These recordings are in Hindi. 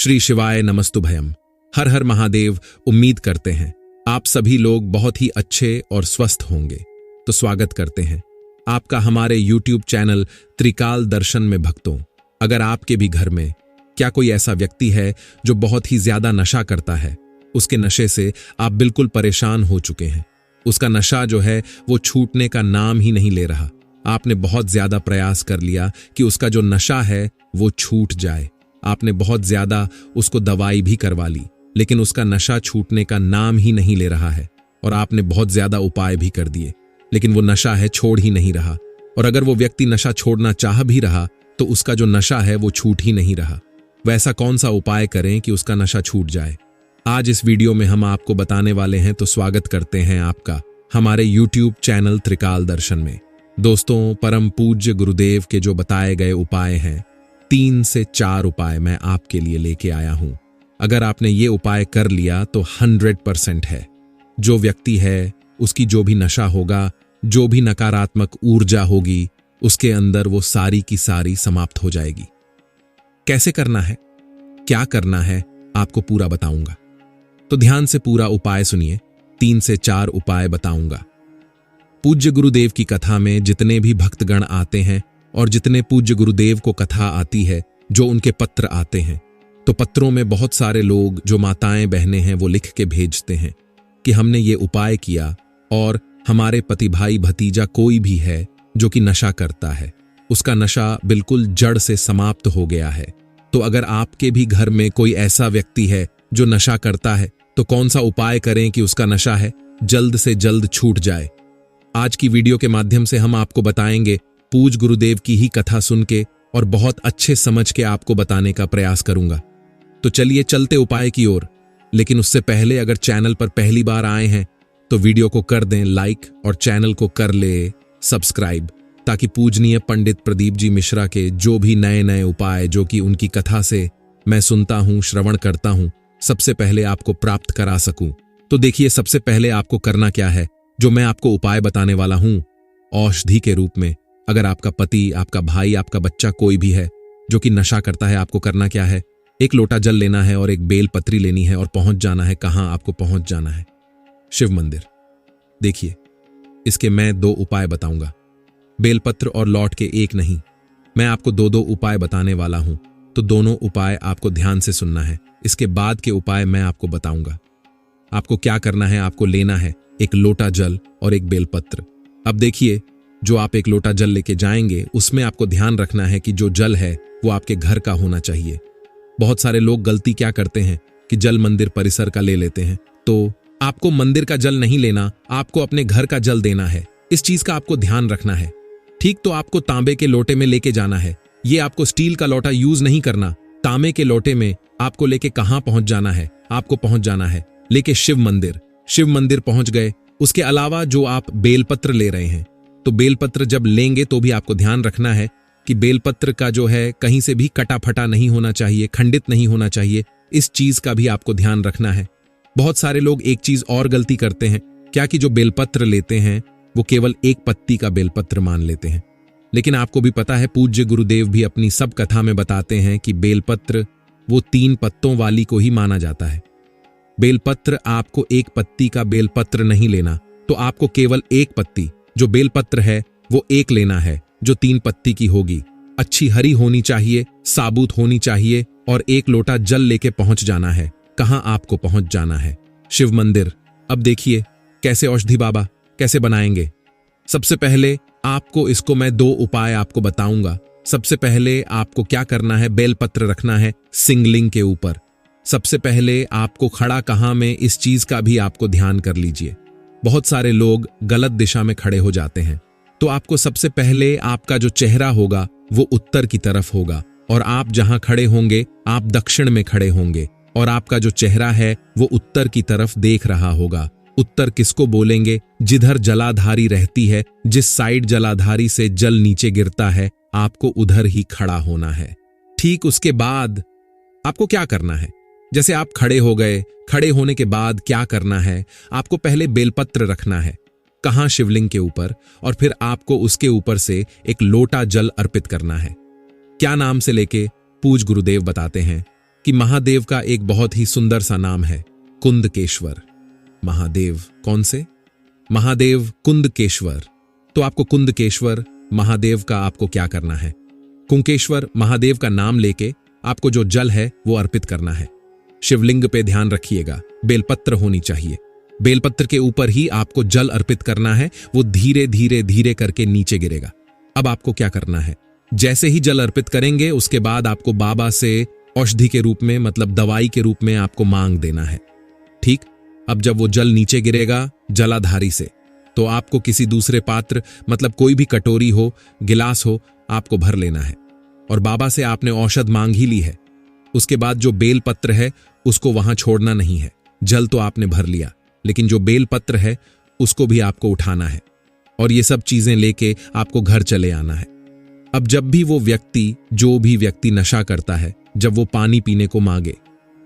श्री शिवाय नमस्तुभयम। हर हर महादेव। उम्मीद करते हैं आप सभी लोग बहुत ही अच्छे और स्वस्थ होंगे। तो स्वागत करते हैं आपका हमारे YouTube चैनल त्रिकाल दर्शन में। भक्तों, अगर आपके भी घर में क्या कोई ऐसा व्यक्ति है जो बहुत ही ज्यादा नशा करता है, उसके नशे से आप बिल्कुल परेशान हो चुके हैं, उसका नशा जो है वो छूटने का नाम ही नहीं ले रहा, आपने बहुत ज्यादा प्रयास कर लिया कि उसका जो नशा है वो छूट जाए, आपने बहुत ज्यादा उसको दवाई भी करवा ली, लेकिन उसका नशा छूटने का नाम ही नहीं ले रहा है, और आपने बहुत ज्यादा उपाय भी कर दिए, लेकिन वो नशा है छोड़ ही नहीं रहा। और अगर वो व्यक्ति नशा छोड़ना चाह भी रहा तो उसका जो नशा है वो छूट ही नहीं रहा। वैसा कौन सा उपाय करें कि उसका नशा छूट जाए? आज इस वीडियो में हम आपको बताने वाले हैं। तो स्वागत करते हैं आपका हमारे YouTube चैनल त्रिकाल दर्शन में। दोस्तों, परम पूज्य गुरुदेव के जो बताए गए उपाय हैं, 3 से 4 उपाय मैं आपके लिए लेके आया हूं। अगर आपने ये उपाय कर लिया तो 100% है, जो व्यक्ति है उसकी जो भी नशा होगा, जो भी नकारात्मक ऊर्जा होगी, उसके अंदर वो सारी की सारी समाप्त हो जाएगी। कैसे करना है, क्या करना है, आपको पूरा बताऊंगा। तो ध्यान से पूरा उपाय सुनिए। 3 से 4 उपाय बताऊंगा। पूज्य गुरुदेव की कथा में जितने भी भक्तगण आते हैं और जितने पूज्य गुरुदेव को कथा आती है, जो उनके पत्र आते हैं, तो पत्रों में बहुत सारे लोग जो माताएं बहनें हैं वो लिख के भेजते हैं कि हमने ये उपाय किया और हमारे पति भाई भतीजा कोई भी है जो कि नशा करता है, उसका नशा बिल्कुल जड़ से समाप्त हो गया है। तो अगर आपके भी घर में कोई ऐसा व्यक्ति है जो नशा करता है, तो कौन सा उपाय करें कि उसका नशा है जल्द से जल्द छूट जाए? आज की वीडियो के माध्यम से हम आपको बताएंगे। पूज्य गुरुदेव की ही कथा सुन के और बहुत अच्छे समझ के आपको बताने का प्रयास करूंगा। तो चलिए चलते उपाय की ओर। लेकिन उससे पहले अगर चैनल पर पहली बार आए हैं तो वीडियो को कर दें लाइक और चैनल को कर ले सब्सक्राइब, ताकि पूजनीय पंडित प्रदीप जी मिश्रा के जो भी नए नए उपाय जो कि उनकी कथा से मैं सुनता हूं, श्रवण करता हूं, सबसे पहले आपको प्राप्त करा सकूं। तो देखिए, सबसे पहले आपको करना क्या है, जो मैं आपको उपाय बताने वाला हूं औषधि के रूप में। अगर आपका पति, आपका भाई, आपका बच्चा कोई भी है जो कि नशा करता है, आपको करना क्या है, एक लोटा जल लेना है और एक बेल पत्री लेनी है और पहुंच जाना है। कहां आपको पहुंच जाना है? शिव मंदिर। देखिए, इसके मैं 2 उपाय बताऊंगा, बेलपत्र और लौट के एक नहीं। मैं आपको 2-2 उपाय बताने वाला हूं, तो दोनों उपाय आपको ध्यान से सुनना है। इसके बाद के उपाय मैं आपको बताऊंगा। आपको क्या करना है, आपको लेना है एक लोटा जल और एक बेलपत्र। अब देखिए, जो आप एक लोटा जल लेके जाएंगे उसमें आपको ध्यान रखना है कि जो जल है वो आपके घर का होना चाहिए। बहुत सारे लोग गलती क्या करते हैं कि जल मंदिर परिसर का ले लेते हैं। तो आपको मंदिर का जल नहीं लेना, आपको अपने घर का जल देना है। इस चीज का आपको ध्यान रखना है। ठीक, तो आपको तांबे के लोटे में लेके जाना है। ये आपको स्टील का लोटा यूज नहीं करना। तांबे के लोटे में आपको लेके कहां पहुंच जाना है? आपको पहुंच जाना है लेके शिव मंदिर। शिव मंदिर पहुंच गए, उसके अलावा जो आप बेलपत्र ले रहे हैं, तो बेलपत्र जब लेंगे तो भी आपको ध्यान रखना है कि बेलपत्र का जो है कहीं से भी कटा फटा नहीं होना चाहिए, खंडित नहीं होना चाहिए। इस चीज का भी आपको ध्यान रखना है। बहुत सारे लोग एक चीज और गलती करते हैं, क्या कि जो बेलपत्र लेते हैं वो केवल एक पत्ती का बेलपत्र मान लेते हैं। लेकिन आपको भी पता है, पूज्य गुरुदेव भी अपनी सब कथा में बताते हैं कि बेलपत्र वो 3 पत्तों वाली को ही माना जाता है। बेलपत्र, आपको एक पत्ती का बेलपत्र नहीं लेना, तो आपको केवल एक पत्ती जो बेलपत्र है वो एक लेना है, जो 3 पत्ती की होगी। अच्छी हरी होनी चाहिए, साबुत होनी चाहिए, और एक लोटा जल लेके पहुंच जाना है। कहां आपको पहुंच जाना है? शिव मंदिर। अब देखिए कैसे औषधि बाबा कैसे बनाएंगे। सबसे पहले आपको इसको मैं 2 उपाय आपको बताऊंगा। सबसे पहले आपको क्या करना है, बेलपत्र रखना है सिंगलिंग के ऊपर। सबसे पहले आपको खड़ा कहां में, इस चीज का भी आपको ध्यान कर लीजिए। बहुत सारे लोग गलत दिशा में खड़े हो जाते हैं। तो आपको सबसे पहले आपका जो चेहरा होगा वो उत्तर की तरफ होगा, और आप जहां खड़े होंगे आप दक्षिण में खड़े होंगे, और आपका जो चेहरा है वो उत्तर की तरफ देख रहा होगा। उत्तर किसको बोलेंगे? जिधर जलाधारी रहती है, जिस साइड जलाधारी से जल नीचे गिरता है, आपको उधर ही खड़ा होना है। ठीक, उसके बाद आपको क्या करना है? जैसे आप खड़े हो गए, खड़े होने के बाद क्या करना है? आपको पहले बेलपत्र रखना है कहां? शिवलिंग के ऊपर, और फिर आपको उसके ऊपर से एक लोटा जल अर्पित करना है। क्या नाम से लेके? पूज्य गुरुदेव बताते हैं कि महादेव का एक बहुत ही सुंदर सा नाम है, कुंदकेश्वर। महादेव कौन से? महादेव कुंदकेश्वर। तो आपको कुंदकेश्वर महादेव का आपको क्या करना है? कुंकेश्वर महादेव का नाम लेके आपको जो जल है वो अर्पित करना है। शिवलिंग पे ध्यान रखिएगा, बेलपत्र होनी चाहिए। बेलपत्र के ऊपर ही आपको जल अर्पित करना है, वो धीरे धीरे धीरे करके नीचे गिरेगा। अब आपको क्या करना है? जैसे ही जल अर्पित करेंगे उसके बाद आपको बाबा से औषधि के रूप में, मतलब दवाई के रूप में आपको मांग देना है। ठीक, अब जब वो जल नीचे गिरेगा जलाधारी से, तो आपको किसी दूसरे पात्र, मतलब कोई भी कटोरी हो, गिलास हो, आपको भर लेना है। और बाबा से आपने औषध मांग ही ली है। उसके बाद जो बेल पत्र है उसको वहां छोड़ना नहीं है। जल तो आपने भर लिया, लेकिन जो बेल पत्र है उसको भी आपको उठाना है और ये सब चीजें लेके आपको घर चले आना है। अब जब भी वो व्यक्ति, जो भी व्यक्ति नशा करता है, जब वो पानी पीने को मांगे,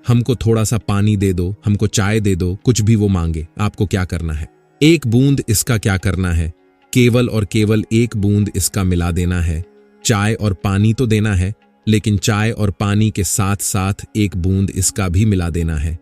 हमको थोड़ा सा पानी दे दो, हमको चाय दे दो, कुछ भी वो मांगे, आपको क्या करना है? एक बूंद इसका क्या करना है? केवल और केवल एक बूंद इसका मिला देना है। चाय और पानी तो देना है, लेकिन चाय और पानी के साथ साथ एक बूंद इसका भी मिला देना है।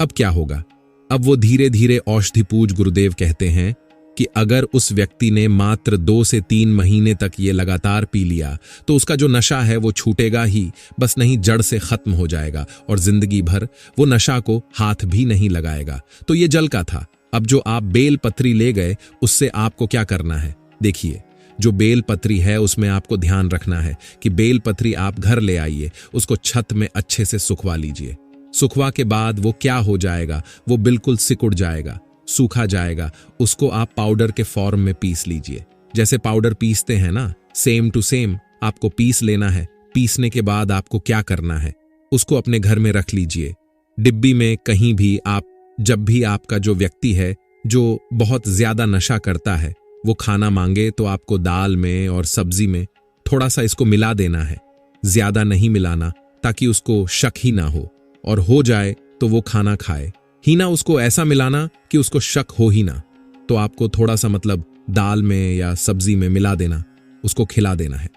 अब क्या होगा? अब वो धीरे धीरे औषधि पूज गुरुदेव कहते हैं कि अगर उस व्यक्ति ने मात्र 2 से 3 महीने तक ये लगातार पी लिया तो उसका जो नशा है वो छूटेगा ही, बस नहीं जड़ से खत्म हो जाएगा और जिंदगी भर वो नशा को हाथ भी नहीं लगाएगा। तो ये जल का था। अब जो आप बेल पत्री ले गए उससे आपको क्या करना है? देखिए, जो बेल पत्री है उसमें आपको ध्यान रखना है कि बेल पत्री आप घर ले आइए, उसको छत में अच्छे से सुखवा लीजिए। सुखवा के बाद वो क्या हो जाएगा? वो बिल्कुल सिकुड़ जाएगा, सूखा जाएगा। उसको आप पाउडर के फॉर्म में पीस लीजिए। जैसे पाउडर पीसते हैं ना, सेम टू सेम आपको पीस लेना है। पीसने के बाद आपको क्या करना है? उसको अपने घर में रख लीजिए, डिब्बी में, कहीं भी। आप जब भी आपका जो व्यक्ति है जो बहुत ज्यादा नशा करता है वो खाना मांगे तो आपको दाल में और सब्जी में थोड़ा सा इसको मिला देना है, ज्यादा नहीं मिलाना, ताकि उसको शक ही ना हो, और हो जाए तो वो खाना खाए ही ना। उसको ऐसा मिलाना कि उसको शक हो ही ना। तो आपको थोड़ा सा, मतलब दाल में या सब्जी में मिला देना, उसको खिला देना है।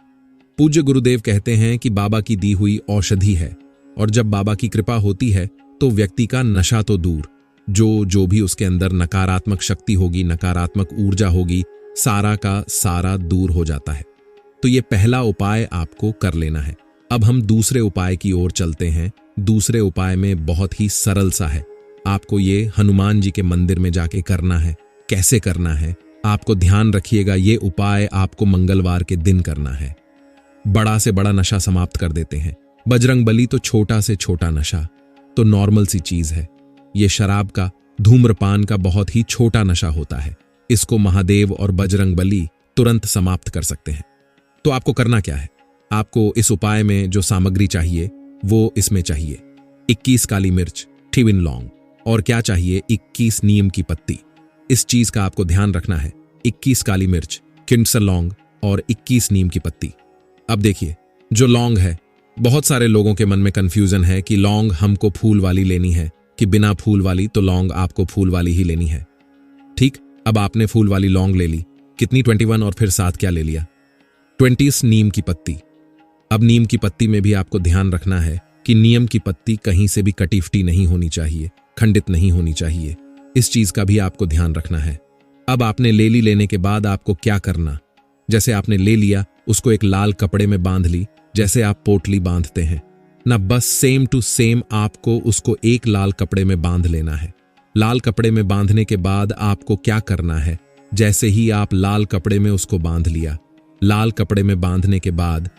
पूज्य गुरुदेव कहते हैं कि बाबा की दी हुई औषधि है, और जब बाबा की कृपा होती है तो व्यक्ति का नशा तो दूर, जो भी उसके अंदर नकारात्मक शक्ति होगी, नकारात्मक ऊर्जा होगी, सारा का सारा दूर हो जाता है। तो ये पहला उपाय आपको कर लेना है। अब हम दूसरे उपाय की ओर चलते हैं। दूसरे उपाय में बहुत ही सरल सा है। आपको ये हनुमान जी के मंदिर में जाके करना है। कैसे करना है? आपको ध्यान रखिएगा, ये उपाय आपको मंगलवार के दिन करना है। बड़ा से बड़ा नशा समाप्त कर देते हैं। बजरंग बली तो छोटा से छोटा नशा, तो नॉर्मल सी चीज है। ये शराब का, धूम्रपान का बहुत ही छोटा नशा होता है। इसको महादेव और बजरंग बली तुरंत समाप्त कर सकते हैं। तो आपको करना क्या है? आपको इस उपाय में जो सामग्री चाहिए वो इसमें चाहिए 21 काली मिर्च, 3 लौंग, और क्या चाहिए? 21 नीम की पत्ती। इस चीज का आपको ध्यान रखना है। 21 काली मिर्च, किंडसर लौंग और 21 नीम की पत्ती। अब देखिए, जो लौंग है, बहुत सारे लोगों के मन में कंफ्यूजन है कि लौंग हमको फूल वाली लेनी है कि बिना फूल वाली। तो लौंग आपको फूल वाली ही लेनी है। ठीक, अब आपने फूल वाली लौंग ले ली। कितनी? 21, और फिर साथ क्या ले लिया? 20 नीम की पत्ती। अब नीम की पत्ती में भी आपको ध्यान रखना है कि नीम की पत्ती कहीं से भी कटी फटी नहीं होनी चाहिए, खंडित नहीं होनी चाहिए। इस चीज का भी आपको ध्यान रखना है। अब आपने ले ली, लेने के बाद आपको क्या करना? जैसे आपने ले लिया, उसको एक लाल कपड़े में बांध ली, जैसे आप पोटली बांधते हैं ना, बस सेम टू सेम आपको उसको एक लाल कपड़े में बांध लेना है। लाल कपड़े में बांधने के बाद आपको क्या करना है? जैसे ही आप लाल कपड़े में उसको बांध लिया, लाल कपड़े में बांधने के बाद